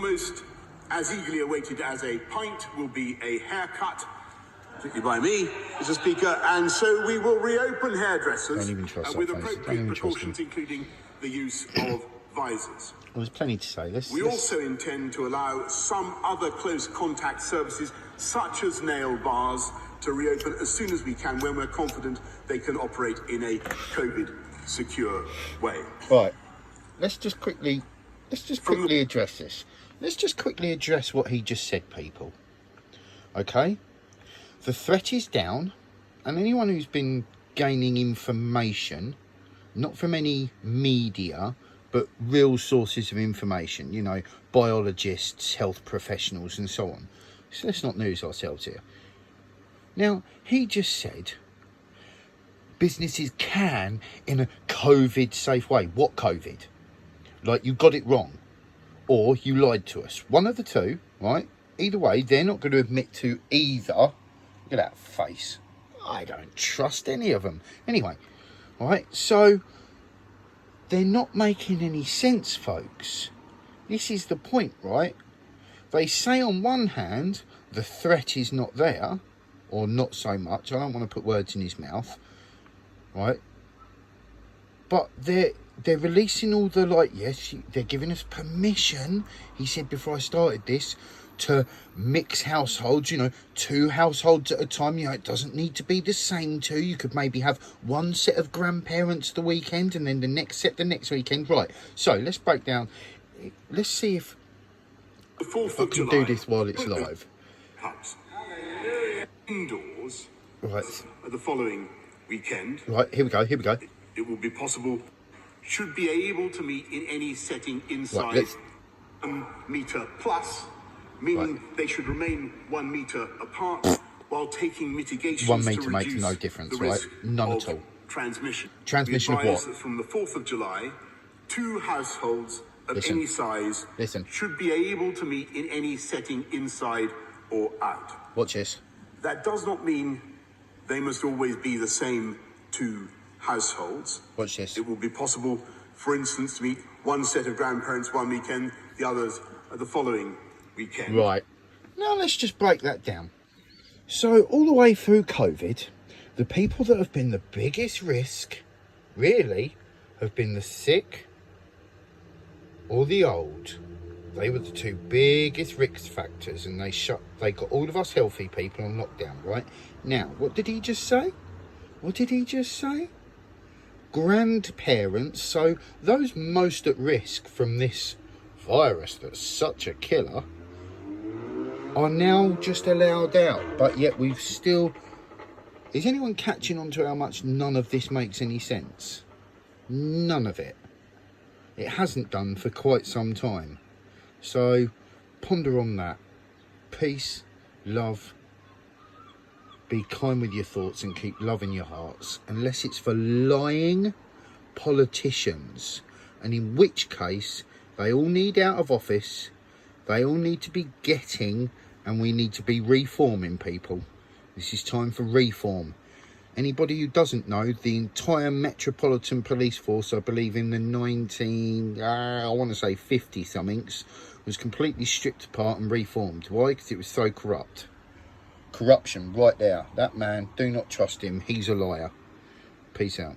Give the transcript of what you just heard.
almost as eagerly awaited as a pint will be a haircut, particularly by me, Mr. Speaker, and so we will reopen hairdressers with appropriate precautions, including the use of visors. Well, there's plenty to say. We also intend to allow some other close contact services, such as nail bars, to reopen as soon as we can when we're confident they can operate in a COVID-secure way. Right. Let's just quickly address this. Let's just quickly address what he just said, people. Okay? The threat is down, and anyone who's been gaining information, not from any media, but real sources of information, you know, biologists, health professionals, and so on. So let's not lose ourselves here. Now, he just said businesses can in a COVID-safe way. What COVID? Like, you got it wrong. Or you lied to us. One of the two, right? Either way, they're not going to admit to either. Look at that face. I don't trust any of them. Anyway, right? So, they're not making any sense, folks. This is the point, right? They say on one hand, the threat is not there, or not so much. I don't want to put words in his mouth, right? But they're releasing all the, like, yes, they're giving us permission, he said before I started this, to mix households, you know, 2 households at a time. You know, it doesn't need to be the same 2. You could maybe have one set of grandparents the weekend and then the next set the next weekend. Right, so let's break down. Let's see if I can do this while it's live. Indoors, right, the following weekend. Right, here we go. It will be possible, should be able to meet in any setting inside 1 metre plus, meaning they should remain 1 metre apart while taking mitigations 1 metre to makes reduce no difference, the risk right? None at all. Transmission. Transmission of what? That from the 4th of July, 2 households of any size should be able to meet in any setting inside or out. Watch this. That does not mean they must always be the same 2 households. Watch this. It will be possible, for instance, to meet 1 set of grandparents 1 weekend, the others the following weekend. Right. Now let's just break that down. So all the way through COVID, the people that have been the biggest risk, really, have been the sick or the old. They were the 2 biggest risk factors, and they got all of us healthy people on lockdown, right? Now, what did he just say? Grandparents, so those most at risk from this virus that's such a killer, are now just allowed out. But yet we've still... Is anyone catching on to how much none of this makes any sense? None of it. It hasn't done for quite some time. So ponder on that. Peace, love, be kind with your thoughts and keep love in your hearts, unless it's for lying politicians, and in which case they all need out of office, they all need to be getting, and we need to be reforming people. This is time for reform. Anybody who doesn't know, the entire Metropolitan Police Force, I believe in the 50 somethings, was completely stripped apart and reformed. Why? Because it was so corrupt. Corruption right there. That man, do not trust him. He's a liar. Peace out.